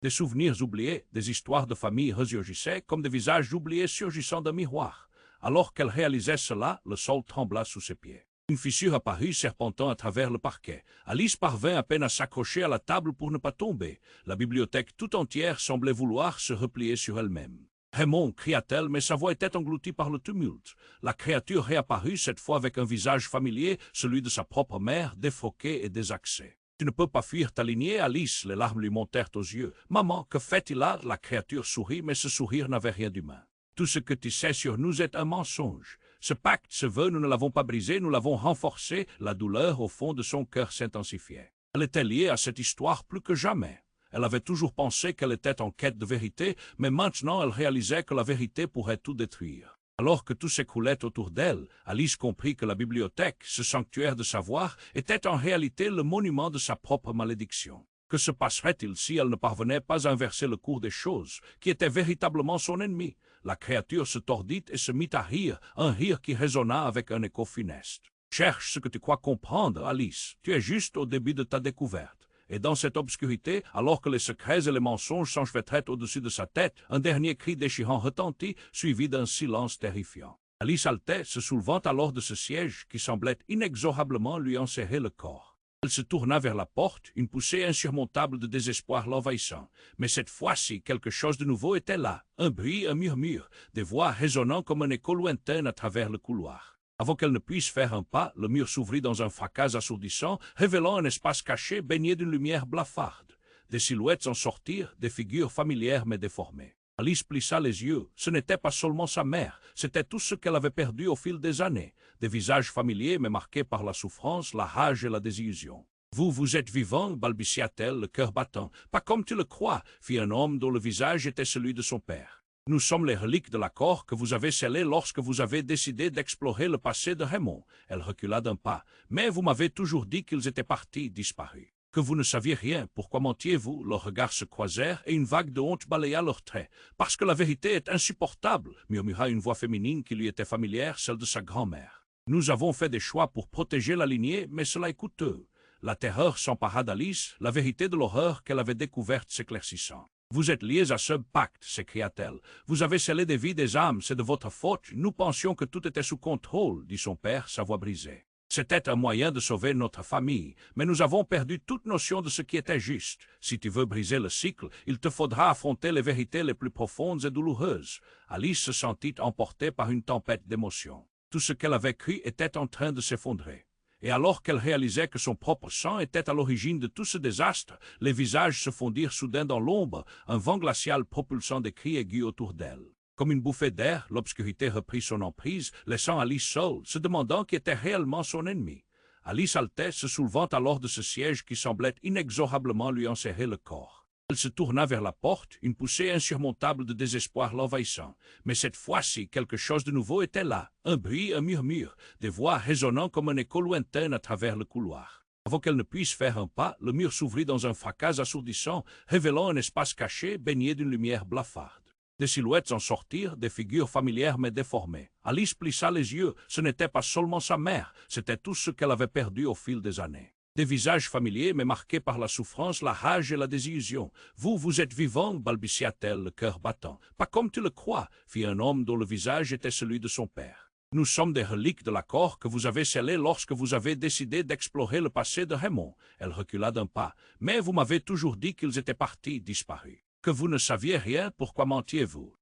Speaker 1: Des souvenirs oubliés, des histoires de famille ressurgissaient comme des visages oubliés surgissant d'un miroir. Alors qu'elle réalisait cela, le sol trembla sous ses pieds. Une fissure apparut serpentant à travers le parquet. Alice parvint à peine à s'accrocher à la table pour ne pas tomber. La bibliothèque tout entière semblait vouloir se replier sur elle-même. « Raymond » cria-t-elle, mais sa voix était engloutie par le tumulte. La créature réapparut, cette fois avec un visage familier, celui de sa propre mère, défroqué et désaxé. « Tu ne peux pas fuir ta lignée, Alice » Les larmes lui montèrent aux yeux. « Maman, que fait-il là » La créature sourit, mais ce sourire n'avait rien d'humain. Tout ce que tu sais sur nous est un mensonge. Ce pacte, ce vœu, nous ne l'avons pas brisé, nous l'avons renforcé. La douleur au fond de son cœur s'intensifiait. Elle était liée à cette histoire plus que jamais. Elle avait toujours pensé qu'elle était en quête de vérité, mais maintenant elle réalisait que la vérité pourrait tout détruire. Alors que tout s'écroulait autour d'elle, Alice comprit que la bibliothèque, ce sanctuaire de savoir, était en réalité le monument de sa propre malédiction. Que se passerait-il si elle ne parvenait pas à inverser le cours des choses, qui était véritablement son ennemi? La créature se tordit et se mit à rire, un rire qui résonna avec un écho funeste. « Cherche ce que tu crois comprendre, Alice. Tu es juste au début de ta découverte. » Et dans cette obscurité, alors que les secrets et les mensonges s'enchevêtraient au-dessus de sa tête, un dernier cri déchirant retentit, suivi d'un silence terrifiant. Alice haletait, se soulevant alors de ce siège qui semblait inexorablement lui enserrer le corps. Elle se tourna vers la porte, une poussée insurmontable de désespoir l'envahissant. Mais cette fois-ci, quelque chose de nouveau était là. Un bruit, un murmure, des voix résonnant comme un écho lointain à travers le couloir. Avant qu'elle ne puisse faire un pas, le mur s'ouvrit dans un fracas assourdissant, révélant un espace caché baigné d'une lumière blafarde. Des silhouettes en sortirent, des figures familières mais déformées. Alice plissa les yeux. Ce n'était pas seulement sa mère, c'était tout ce qu'elle avait perdu au fil des années. Des visages familiers mais marqués par la souffrance, la rage et la désillusion. « Vous êtes vivant » balbutia-t-elle, le cœur battant. « Pas comme tu le crois » fit un homme dont le visage était celui de son père. Nous sommes les reliques de l'accord que vous avez scellé lorsque vous avez décidé d'explorer le passé de Raymond. Elle recula d'un pas. Mais vous m'avez toujours dit qu'ils étaient partis, disparus. Que vous ne saviez rien, pourquoi mentiez-vous? Leurs regards se croisèrent et une vague de honte balaya leurs traits. Parce que la vérité est insupportable, murmura une voix féminine qui lui était familière, celle de sa grand-mère. Nous avons fait des choix pour protéger la lignée, mais cela est coûteux. La terreur s'empara d'Alice, la vérité de l'horreur qu'elle avait découverte s'éclaircissant. Vous êtes liés à ce pacte, s'écria-t-elle. Vous avez scellé des vies des âmes, c'est de votre faute. Nous pensions que tout était sous contrôle, dit son père, sa voix brisée. C'était un moyen de sauver notre famille, mais nous avons perdu toute notion de ce qui était juste. Si tu veux briser le cycle, il te faudra affronter les vérités les plus profondes et douloureuses. Alice se sentit emportée par une tempête d'émotions. Tout ce qu'elle avait cru était en train de s'effondrer. Et alors qu'elle réalisait que son propre sang était à l'origine de tout ce désastre, les visages se fondirent soudain dans l'ombre, un vent glacial propulsant des cris aigus autour d'elle. Comme une bouffée d'air, l'obscurité reprit son emprise, laissant Alice seule, se demandant qui était réellement son ennemi. Alice haletait, se soulevant alors de ce siège qui semblait inexorablement lui enserrer le corps. Elle se tourna vers la porte, une poussée insurmontable de désespoir l'envahissant. Mais cette fois-ci, quelque chose de nouveau était là. Un bruit, un murmure, des voix résonnant comme un écho lointain à travers le couloir. Avant qu'elle ne puisse faire un pas, le mur s'ouvrit dans un fracas assourdissant, révélant un espace caché, baigné d'une lumière blafarde. Des silhouettes en sortirent, des figures familières mais déformées. Alice plissa les yeux. Ce n'était pas seulement sa mère, c'était tout ce qu'elle avait perdu au fil des années. Des visages familiers, mais marqués par la souffrance, la rage et la désillusion. « Vous êtes vivant » balbutia-t-elle, le cœur battant. « Pas comme tu le crois » fit un homme dont le visage était celui de son père. « Nous sommes des reliques de l'accord que vous avez scellé lorsque vous avez décidé d'explorer le passé de Raymond. » Elle recula d'un pas. « Mais vous m'avez toujours dit qu'ils étaient partis, disparus. Que vous ne saviez rien, pourquoi mentiez-vous »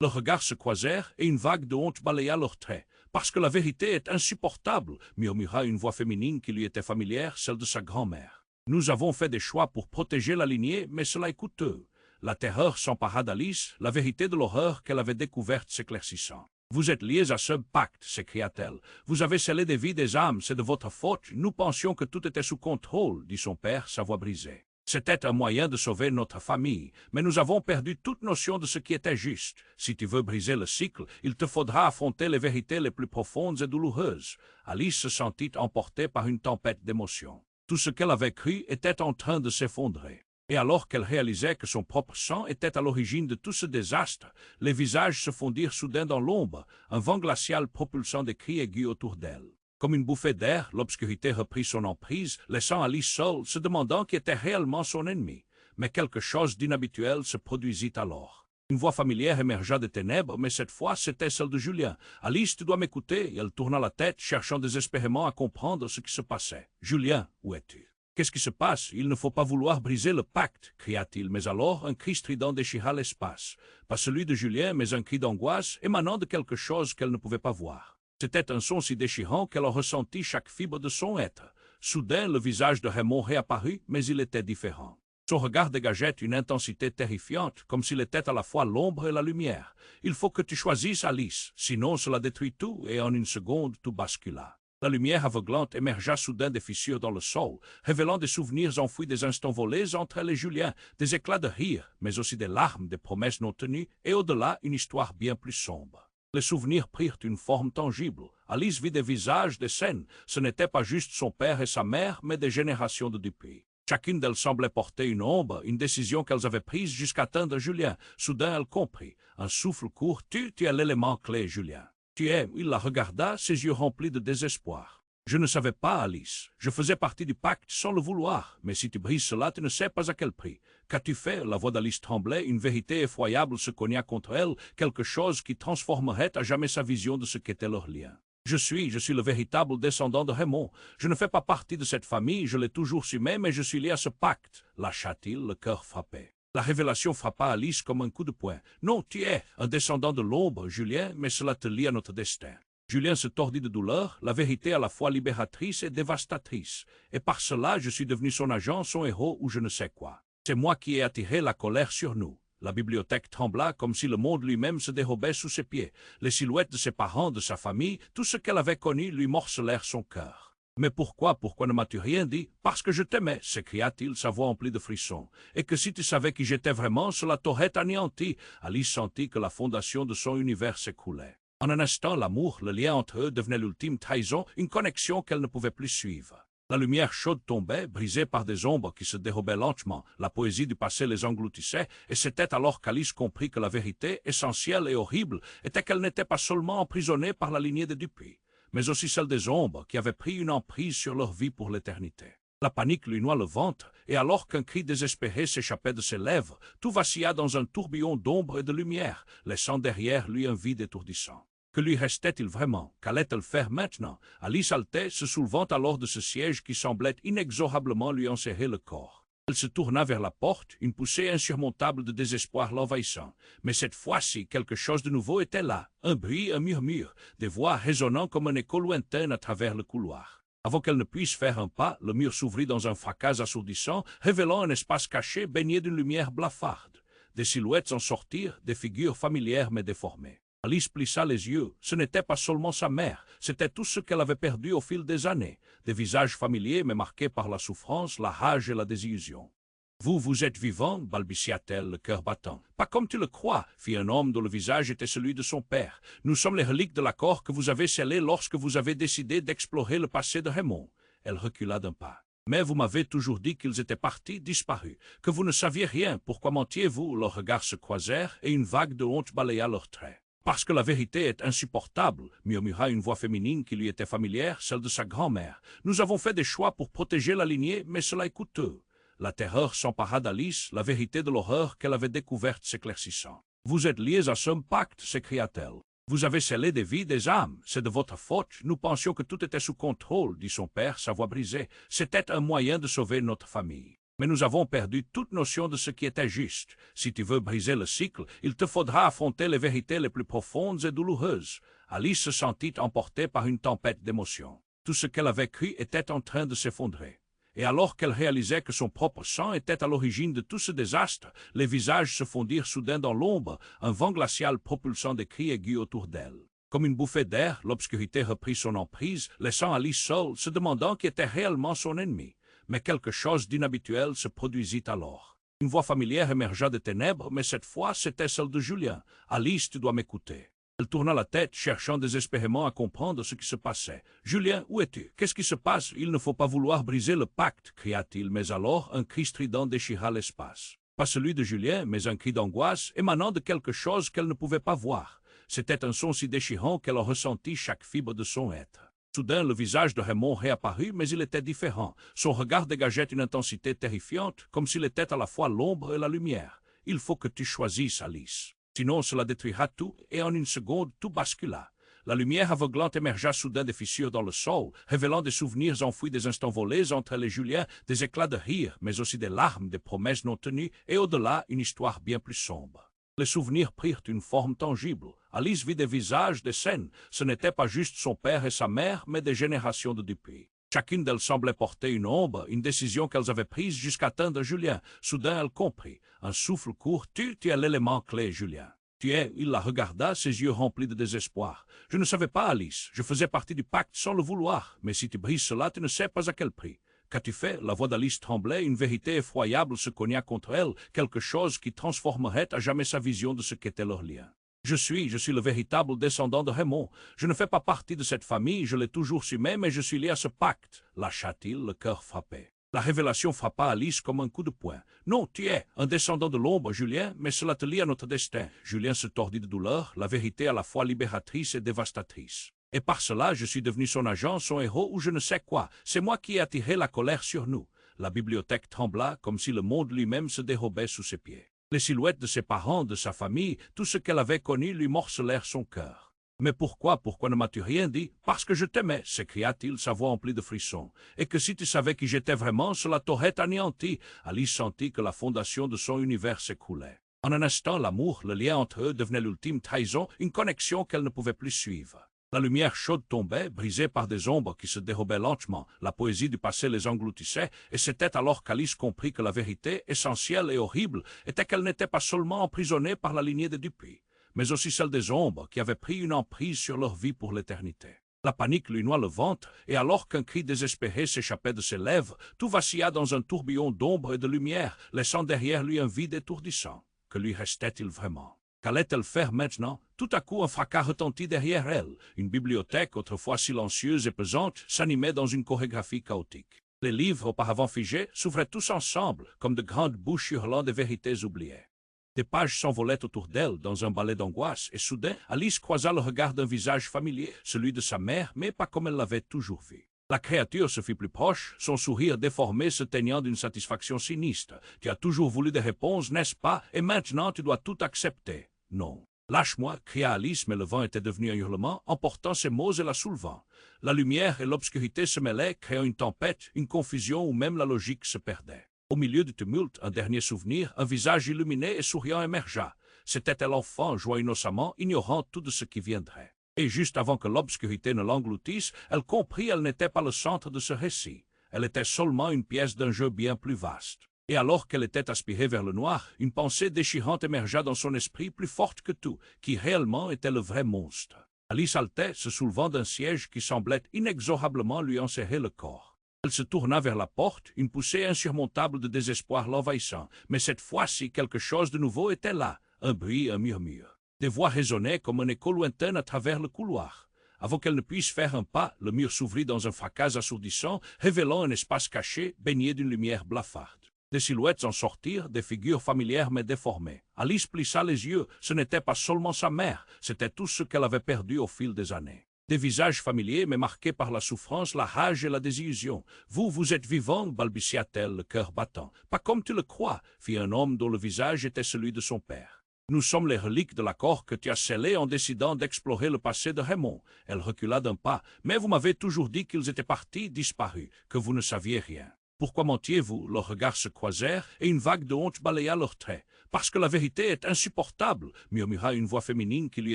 Speaker 1: Leurs regards se croisèrent et une vague de honte balaya leurs traits. « Parce que la vérité est insupportable » murmura une voix féminine qui lui était familière, celle de sa grand-mère. « Nous avons fait des choix pour protéger la lignée, mais cela est coûteux. » La terreur s'empara d'Alice, la vérité de l'horreur qu'elle avait découverte s'éclaircissant. « Vous êtes liés à ce pacte, s'écria-t-elle. Vous avez scellé des vies des âmes, c'est de votre faute. Nous pensions que tout était sous contrôle, dit son père, sa voix brisée. C'était un moyen de sauver notre famille, mais nous avons perdu toute notion de ce qui était juste. Si tu veux briser le cycle, il te faudra affronter les vérités les plus profondes et douloureuses. Alice se sentit emportée par une tempête d'émotions. Tout ce qu'elle avait cru était en train de s'effondrer. Et alors qu'elle réalisait que son propre sang était à l'origine de tout ce désastre, les visages se fondirent soudain dans l'ombre, un vent glacial propulsant des cris aigus autour d'elle. Comme une bouffée d'air, l'obscurité reprit son emprise, laissant Alice seule, se demandant qui était réellement son ennemi. Mais quelque chose d'inhabituel se produisit alors. Une voix familière émergea des ténèbres, mais cette fois c'était celle de Julien. « Alice, tu dois m'écouter » et elle tourna la tête, cherchant désespérément à comprendre ce qui se passait. « Julien, où es-tu » ? « Qu'est-ce qui se passe? Il ne faut pas vouloir briser le pacte » cria-t-il, mais alors un cri strident déchira l'espace. Pas celui de Julien, mais un cri d'angoisse émanant de quelque chose qu'elle ne pouvait pas voir. C'était un son si déchirant qu'elle en ressentit chaque fibre de son être. Soudain, le visage de Raymond réapparut, mais il était différent. Son regard dégageait une intensité terrifiante, comme s'il était à la fois l'ombre et la lumière. « Il faut que tu choisisses, Alice, sinon cela détruit tout » et en une seconde, tout bascula. La lumière aveuglante émergea soudain des fissures dans le sol, révélant des souvenirs enfouis des instants volés entre elle et Julien, des éclats de rire, mais aussi des larmes, des promesses non tenues, et au-delà, une histoire bien plus sombre. Les souvenirs prirent une forme tangible. Alice vit des visages, des scènes. Ce n'était pas juste son père et sa mère, mais des générations de depuis. Chacune d'elles semblait porter une ombre, une décision qu'elles avaient prise jusqu'à atteindre Julien. Soudain, elle comprit. Un souffle court. Tu es l'élément clé, Julien. Tu es. Il la regarda, ses yeux remplis de désespoir. Je ne savais pas, Alice. Je faisais partie du pacte sans le vouloir. Mais si tu brises cela, tu ne sais pas à quel prix. Qu'as-tu fait? La voix d'Alice tremblait, une vérité effroyable se cogna contre elle, quelque chose qui transformerait à jamais sa vision de ce qu'était leur lien. Je suis le véritable descendant de Raymond. Je ne fais pas partie de cette famille, je l'ai toujours su, mais je suis lié à ce pacte. Lâcha-t-il, le cœur frappé. La révélation frappa Alice comme un coup de poing. Non, tu es un descendant de l'ombre, Julien, mais cela te lie à notre destin. Julien se tordit de douleur, la vérité à la fois libératrice et dévastatrice. Et par cela, je suis devenu son agent, son héros ou je ne sais quoi. C'est moi qui ai attiré la colère sur nous. La bibliothèque trembla comme si le monde lui-même se dérobait sous ses pieds. Les silhouettes de ses parents, de sa famille, tout ce qu'elle avait connu lui morcelèrent son cœur. Mais pourquoi ne m'as-tu rien dit? Parce que je t'aimais, s'écria-t-il, sa voix emplie de frissons. Et que si tu savais qui j'étais vraiment, cela t'aurait anéanti. Alice sentit que la fondation de son univers s'écroulait. En un instant, l'amour, le lien entre eux devenait l'ultime trahison, une connexion qu'elle ne pouvait plus suivre. La lumière chaude tombait, brisée par des ombres qui se dérobaient lentement. La poésie du passé les engloutissait, et c'était alors qu'Alice comprit que la vérité, essentielle et horrible, était qu'elle n'était pas seulement emprisonnée par la lignée des Dupuis, mais aussi celle des ombres qui avaient pris une emprise sur leur vie pour l'éternité. La panique lui noua le ventre, et alors qu'un cri désespéré s'échappait de ses lèvres, tout vacilla dans un tourbillon d'ombre et de lumière, laissant derrière lui un vide étourdissant. Que lui restait-il vraiment? Qu'allait-elle faire maintenant? Alice haletait, se soulevant alors de ce siège qui semblait inexorablement lui enserrer le corps. Elle se tourna vers la porte, une poussée insurmontable de désespoir l'envahissant. Mais cette fois-ci, quelque chose de nouveau était là, un bruit, un murmure, des voix résonnant comme un écho lointain à travers le couloir. Avant qu'elle ne puisse faire un pas, le mur s'ouvrit dans un fracas assourdissant, révélant un espace caché baigné d'une lumière blafarde. Des silhouettes en sortirent, des figures familières mais déformées. Alice plissa les yeux. Ce n'était pas seulement sa mère, c'était tout ce qu'elle avait perdu au fil des années. Des visages familiers mais marqués par la souffrance, la rage et la désillusion. « Vous êtes vivant » balbutia-t-elle, le cœur battant. « Pas comme tu le crois » fit un homme dont le visage était celui de son père. « Nous sommes les reliques de l'accord que vous avez scellé lorsque vous avez décidé d'explorer le passé de Raymond. » Elle recula d'un pas. « Mais vous m'avez toujours dit qu'ils étaient partis, disparus, que vous ne saviez rien. Pourquoi mentiez-vous » Leurs regards se croisèrent et une vague de honte balaya leurs traits. « Parce que la vérité est insupportable » murmura une voix féminine qui lui était familière, celle de sa grand-mère. « Nous avons fait des choix pour protéger la lignée, mais cela est coûteux. » La terreur s'empara d'Alice, la vérité de l'horreur qu'elle avait découverte s'éclaircissant. « Vous êtes liés à ce pacte » s'écria-t-elle. « Vous avez scellé des vies, des âmes. C'est de votre faute. Nous pensions que tout était sous contrôle, » dit son père, sa voix brisée. « C'était un moyen de sauver notre famille. Mais nous avons perdu toute notion de ce qui était juste. Si tu veux briser le cycle, il te faudra affronter les vérités les plus profondes et douloureuses. » Alice se sentit emportée par une tempête d'émotions. Tout ce qu'elle avait cru était en train de s'effondrer. Et alors qu'elle réalisait que son propre sang était à l'origine de tout ce désastre, les visages se fondirent soudain dans l'ombre, un vent glacial propulsant des cris aigus autour d'elle. Comme une bouffée d'air, l'obscurité reprit son emprise, laissant Alice seule, se demandant qui était réellement son ennemi. Mais quelque chose d'inhabituel se produisit alors. Une voix familière émergea des ténèbres, mais cette fois c'était celle de Julien. « Alice, tu dois m'écouter. » Elle tourna la tête, cherchant désespérément à comprendre ce qui se passait. « Julien, où es-tu? Qu'est-ce qui se passe? Il ne faut pas vouloir briser le pacte, » cria-t-il, mais alors un cri strident déchira l'espace. Pas celui de Julien, mais un cri d'angoisse émanant de quelque chose qu'elle ne pouvait pas voir. C'était un son si déchirant qu'elle en ressentit chaque fibre de son être. Soudain, le visage de Raymond réapparut, mais il était différent. Son regard dégageait une intensité terrifiante, comme s'il était à la fois l'ombre et la lumière. « Il faut que tu choisisses, Alice. Sinon cela détruira tout, et en une seconde, tout bascula. » La lumière aveuglante émergea soudain des fissures dans le sol, révélant des souvenirs enfouis des instants volés entre elle et Julien, des éclats de rire, mais aussi des larmes, des promesses non tenues, et au-delà, une histoire bien plus sombre. Les souvenirs prirent une forme tangible. Alice vit des visages, des scènes. Ce n'était pas juste son père et sa mère, mais des générations de Dupuis. Chacune d'elles semblait porter une ombre, une décision qu'elles avaient prise jusqu'à atteindre Julien. Soudain, elle comprit. Un souffle court. Tu es l'élément clé, Julien. Il la regarda, ses yeux remplis de désespoir. « Je ne savais pas, Alice. Je faisais partie du pacte sans le vouloir. Mais si tu brises cela, tu ne sais pas à quel prix. » « Qu'as-tu fait » La voix d'Alice tremblait, une vérité effroyable se cogna contre elle, quelque chose qui transformerait à jamais sa vision de ce qu'était leur lien. « Je suis le véritable descendant de Raymond. Je ne fais pas partie de cette famille, je l'ai toujours su, mais je suis lié à ce pacte. » Lâcha-t-il, le cœur frappé. La révélation frappa Alice comme un coup de poing. « Non, tu es un descendant de l'ombre, Julien, mais cela te lie à notre destin. » Julien se tordit de douleur, la vérité à la fois libératrice et dévastatrice. « Et par cela, je suis devenu son agent, son héros ou je ne sais quoi. C'est moi qui ai attiré la colère sur nous. » La bibliothèque trembla comme si le monde lui-même se dérobait sous ses pieds. Les silhouettes de ses parents, de sa famille, tout ce qu'elle avait connu lui morcelèrent son cœur. « Mais pourquoi ne m'as-tu rien dit? »« Parce que je t'aimais, » s'écria-t-il, sa voix emplie de frissons. « Et que si tu savais qui j'étais vraiment, cela t'aurait anéanti. » Alice sentit que la fondation de son univers s'écroulait. En un instant, l'amour, le lien entre eux devenait l'ultime trahison, une connexion qu'elle ne pouvait plus suivre. La lumière chaude tombait, brisée par des ombres qui se dérobaient lentement. La poésie du passé les engloutissait, et c'était alors qu'Alice comprit que la vérité, essentielle et horrible, était qu'elle n'était pas seulement emprisonnée par la lignée des Dupuis, mais aussi celle des ombres qui avaient pris une emprise sur leur vie pour l'éternité. La panique lui noie le ventre, et alors qu'un cri désespéré s'échappait de ses lèvres, tout vacilla dans un tourbillon d'ombre et de lumière, laissant derrière lui un vide étourdissant. Que lui restait-il vraiment? Qu'allait-elle faire maintenant? Tout à coup, un fracas retentit derrière elle. Une bibliothèque, autrefois silencieuse et pesante, s'animait dans une chorégraphie chaotique. Les livres, auparavant figés, s'ouvraient tous ensemble, comme de grandes bouches hurlant des vérités oubliées. Des pages s'envolaient autour d'elle dans un ballet d'angoisse, et soudain, Alice croisa le regard d'un visage familier, celui de sa mère, mais pas comme elle l'avait toujours vu. La créature se fit plus proche, son sourire déformé se teignant d'une satisfaction sinistre. Tu as toujours voulu des réponses, n'est-ce pas? Et maintenant tu dois tout accepter. Non. Lâche-moi, cria Alice, mais le vent était devenu un hurlement, emportant ses mots et la soulevant. La lumière et l'obscurité se mêlaient, créant une tempête, une confusion où même la logique se perdait. Au milieu du tumulte, un dernier souvenir, un visage illuminé et souriant émergea. C'était elle enfant, jouant innocemment, ignorant tout de ce qui viendrait. Et juste avant que l'obscurité ne l'engloutisse, elle comprit qu'elle n'était pas le centre de ce récit. Elle était seulement une pièce d'un jeu bien plus vaste. Et alors qu'elle était aspirée vers le noir, une pensée déchirante émergea dans son esprit plus forte que tout, qui réellement était le vrai monstre. Alice haletait, se soulevant d'un siège qui semblait inexorablement lui enserrer le corps. Elle se tourna vers la porte, une poussée insurmontable de désespoir l'envahissant, mais cette fois-ci quelque chose de nouveau était là, un bruit, un murmure. Des voix résonnaient comme un écho lointain à travers le couloir. Avant qu'elle ne puisse faire un pas, le mur s'ouvrit dans un fracas assourdissant, révélant un espace caché, baigné d'une lumière blafarde. Des silhouettes en sortirent, des figures familières mais déformées. Alice plissa les yeux, ce n'était pas seulement sa mère, c'était tout ce qu'elle avait perdu au fil des années. Des visages familiers mais marqués par la souffrance, la rage et la désillusion. « Vous êtes vivant » balbutia-t-elle, le cœur battant. « Pas comme tu le crois » fit un homme dont le visage était celui de son père. « Nous sommes les reliques de l'accord que tu as scellé en décidant d'explorer le passé de Raymond. » Elle recula d'un pas. « Mais vous m'avez toujours dit qu'ils étaient partis, disparus, que vous ne saviez rien. » Pourquoi mentiez-vous? Leurs regards se croisèrent et une vague de honte balaya leurs traits. « Parce que la vérité est insupportable » murmura une voix féminine qui lui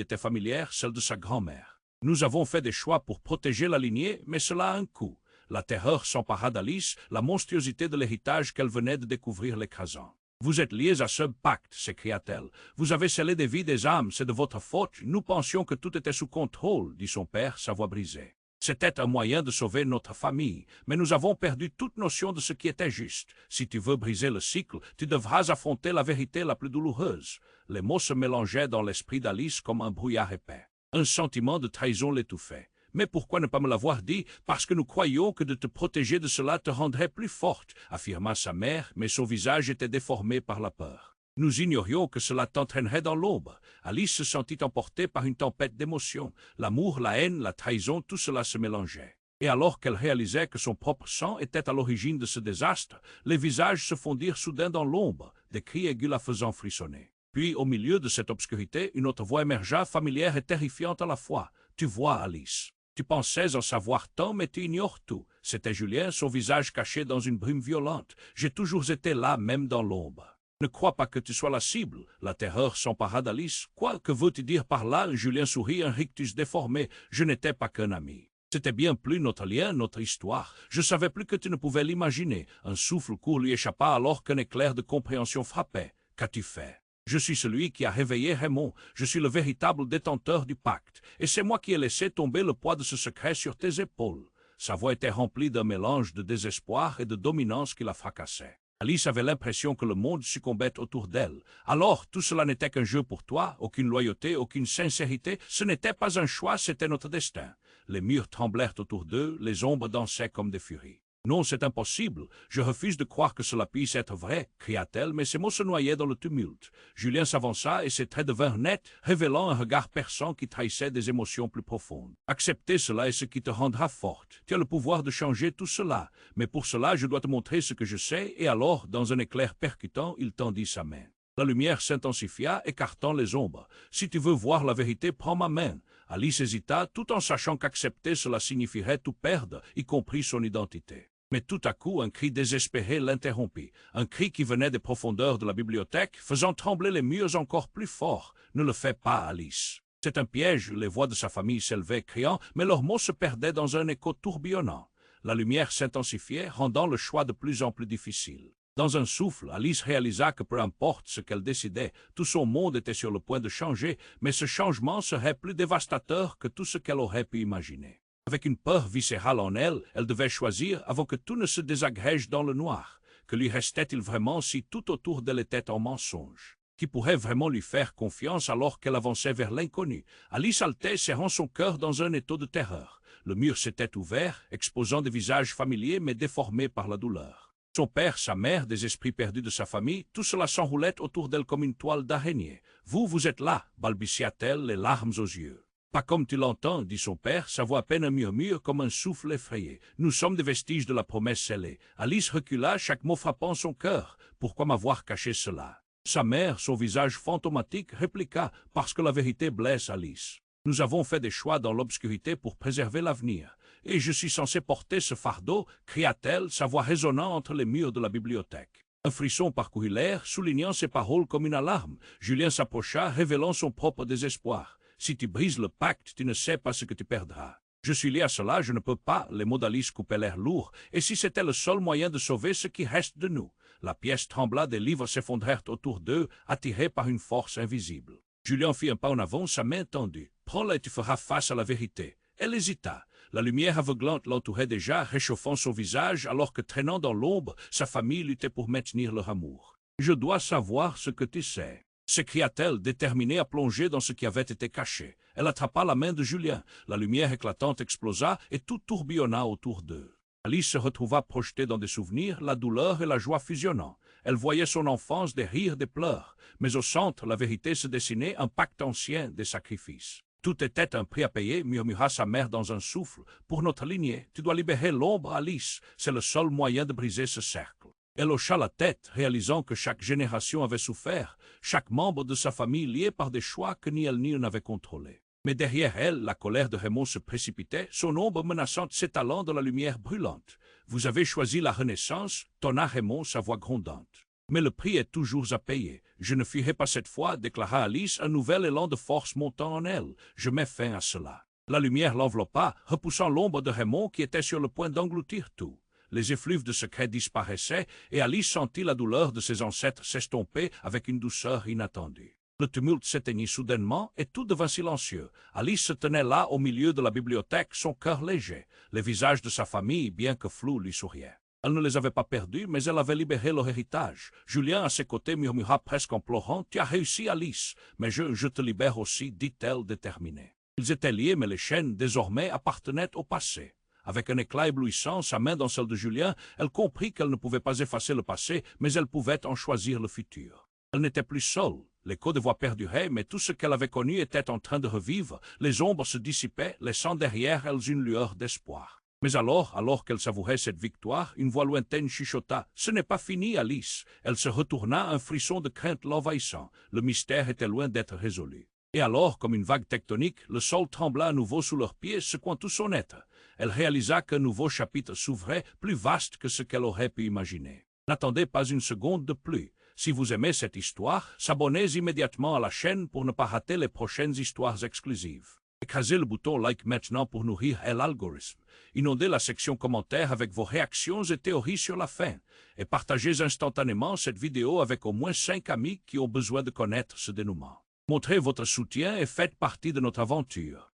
Speaker 1: était familière, celle de sa grand-mère. Nous avons fait des choix pour protéger la lignée, mais cela a un coût. La terreur s'empara d'Alice, la monstruosité de l'héritage qu'elle venait de découvrir l'écrasant. « Vous êtes liés à ce pacte » s'écria-t-elle. « Vous avez scellé des vies, des âmes, c'est de votre faute. Nous pensions que tout était sous contrôle, dit son père, sa voix brisée. C'était un moyen de sauver notre famille, mais nous avons perdu toute notion de ce qui était juste. Si tu veux briser le cycle, tu devras affronter la vérité la plus douloureuse. » Les mots se mélangeaient dans l'esprit d'Alice comme un brouillard épais. Un sentiment de trahison l'étouffait. « Mais pourquoi ne pas me l'avoir dit? Parce que nous croyions que de te protéger de cela te rendrait plus forte, » affirma sa mère, mais son visage était déformé par la peur. Nous ignorions que cela t'entraînerait dans l'ombre. Alice se sentit emportée par une tempête d'émotions. L'amour, la haine, la trahison, tout cela se mélangeait. Et alors qu'elle réalisait que son propre sang était à l'origine de ce désastre, les visages se fondirent soudain dans l'ombre, des cris aigus la faisant frissonner. Puis, au milieu de cette obscurité, une autre voix émergea, familière et terrifiante à la fois. « Tu vois, Alice. Tu pensais en savoir tant, mais tu ignores tout. » C'était Julien, son visage caché dans une brume violente. « J'ai toujours été là, même dans l'ombre. » Ne crois pas que tu sois la cible. La terreur s'empara d'Alice. Quoi que veux-tu dire par là? Julien sourit, un rictus déformé. Je n'étais pas qu'un ami. C'était bien plus notre lien, notre histoire. Je savais plus que tu ne pouvais l'imaginer. Un souffle court lui échappa alors qu'un éclair de compréhension frappait. Qu'as-tu fait? Je suis celui qui a réveillé Raymond. Je suis le véritable détenteur du pacte. Et c'est moi qui ai laissé tomber le poids de ce secret sur tes épaules. Sa voix était remplie d'un mélange de désespoir et de dominance qui la fracassait. Alice avait l'impression que le monde succombait autour d'elle. Alors, tout cela n'était qu'un jeu pour toi, aucune loyauté, aucune sincérité. Ce n'était pas un choix, c'était notre destin. Les murs tremblèrent autour d'eux, les ombres dansaient comme des furies. Non, c'est impossible. Je refuse de croire que cela puisse être vrai, cria-t-elle, mais ses mots se noyaient dans le tumulte. Julien s'avança et ses traits devinrent nets, révélant un regard perçant qui trahissait des émotions plus profondes. Accepter cela est ce qui te rendra forte. Tu as le pouvoir de changer tout cela. Mais pour cela, je dois te montrer ce que je sais, et alors, dans un éclair percutant, il tendit sa main. La lumière s'intensifia, écartant les ombres. « Si tu veux voir la vérité, prends ma main. » Alice hésita, tout en sachant qu'accepter cela signifierait tout perdre, y compris son identité. Mais tout à coup, un cri désespéré l'interrompit. Un cri qui venait des profondeurs de la bibliothèque, faisant trembler les murs encore plus fort. « Ne le fais pas, Alice. » C'est un piège, les voix de sa famille s'élevaient criant, mais leurs mots se perdaient dans un écho tourbillonnant. La lumière s'intensifiait, rendant le choix de plus en plus difficile. Dans un souffle, Alice réalisa que peu importe ce qu'elle décidait, tout son monde était sur le point de changer, mais ce changement serait plus dévastateur que tout ce qu'elle aurait pu imaginer. Avec une peur viscérale en elle, elle devait choisir avant que tout ne se désagrège dans le noir. Que lui restait-il vraiment si tout autour d'elle était en mensonge? Qui pourrait vraiment lui faire confiance alors qu'elle avançait vers l'inconnu? Alice haletait, serrant son cœur dans un étau de terreur. Le mur s'était ouvert, exposant des visages familiers mais déformés par la douleur. Son père, sa mère, des esprits perdus de sa famille, tout cela s'enroulait autour d'elle comme une toile d'araignée. « Vous êtes là » balbutia-t-elle, les larmes aux yeux. « Pas comme tu l'entends, dit son père, sa voix à peine un murmure comme un souffle effrayé. Nous sommes des vestiges de la promesse scellée. » Alice recula, chaque mot frappant son cœur. Pourquoi m'avoir caché cela? Sa mère, son visage fantomatique, répliqua « Parce que la vérité blesse, Alice. Nous avons fait des choix dans l'obscurité pour préserver l'avenir. Et je suis censé porter ce fardeau » cria-t-elle, sa voix résonnant entre les murs de la bibliothèque. Un frisson parcourut l'air, soulignant ses paroles comme une alarme. Julien s'approcha, révélant son propre désespoir. « Si tu brises le pacte, tu ne sais pas ce que tu perdras. » « Je suis lié à cela, je ne peux pas. » Les mots d'Alice coupaient l'air lourd. Et si c'était le seul moyen de sauver ce qui reste de nous? La pièce trembla, des livres s'effondrèrent autour d'eux, attirés par une force invisible. Julien fit un pas en avant, sa main tendue. « Prends-la et tu feras face à la vérité. » Elle hésita. La lumière aveuglante l'entourait déjà, réchauffant son visage, alors que traînant dans l'ombre, sa famille luttait pour maintenir leur amour. « Je dois savoir ce que tu sais. » s'écria-t-elle, déterminée à plonger dans ce qui avait été caché. Elle attrapa la main de Julien. La lumière éclatante explosa et tout tourbillonna autour d'eux. Alice se retrouva projetée dans des souvenirs, la douleur et la joie fusionnant. Elle voyait son enfance, des rires, des pleurs. Mais au centre, la vérité se dessinait, un pacte ancien, des sacrifices. Tout était un prix à payer, murmura sa mère dans un souffle. Pour notre lignée, tu dois libérer l'ombre, Alice. C'est le seul moyen de briser ce cercle. Elle hocha la tête, réalisant que chaque génération avait souffert, chaque membre de sa famille lié par des choix que ni elle ni eux n'avaient contrôlés. Mais derrière elle, la colère de Raymond se précipitait, son ombre menaçante s'étalant dans la lumière brûlante. « Vous avez choisi la renaissance » tonna Raymond, sa voix grondante. « Mais le prix est toujours à payer. Je ne fuirai pas cette fois » déclara Alice, un nouvel élan de force montant en elle. « Je mets fin à cela. » La lumière l'enveloppa, repoussant l'ombre de Raymond qui était sur le point d'engloutir tout. Les effluves de secret disparaissaient, et Alice sentit la douleur de ses ancêtres s'estomper avec une douceur inattendue. Le tumulte s'éteignit soudainement, et tout devint silencieux. Alice se tenait là, au milieu de la bibliothèque, son cœur léger. Les visages de sa famille, bien que flous, lui souriaient. Elle ne les avait pas perdus, mais elle avait libéré leur héritage. Julien, à ses côtés, murmura presque en pleurant, « Tu as réussi, Alice, mais je te libère aussi, » dit-elle déterminée. Ils étaient liés, mais les chaînes, désormais, appartenaient au passé. Avec un éclat éblouissant, sa main dans celle de Julien, elle comprit qu'elle ne pouvait pas effacer le passé, mais elle pouvait en choisir le futur. Elle n'était plus seule. L'écho de voix perduraient, mais tout ce qu'elle avait connu était en train de revivre. Les ombres se dissipaient, laissant derrière elles une lueur d'espoir. Mais alors qu'elle savourait cette victoire, une voix lointaine chuchota. « Ce n'est pas fini, Alice. » Elle se retourna, un frisson de crainte l'envahissant. Le mystère était loin d'être résolu. Et alors, comme une vague tectonique, le sol trembla à nouveau sous leurs pieds, secouant tout son être. Elle réalisa qu'un nouveau chapitre s'ouvrait, plus vaste que ce qu'elle aurait pu imaginer. N'attendez pas une seconde de plus. Si vous aimez cette histoire, s'abonnez immédiatement à la chaîne pour ne pas rater les prochaines histoires exclusives. Écrasez le bouton like maintenant pour nourrir l'algorithme. Inondez la section commentaires avec vos réactions et théories sur la fin. Et partagez instantanément cette vidéo avec au moins 5 amis qui ont besoin de connaître ce dénouement. Montrez votre soutien et faites partie de notre aventure.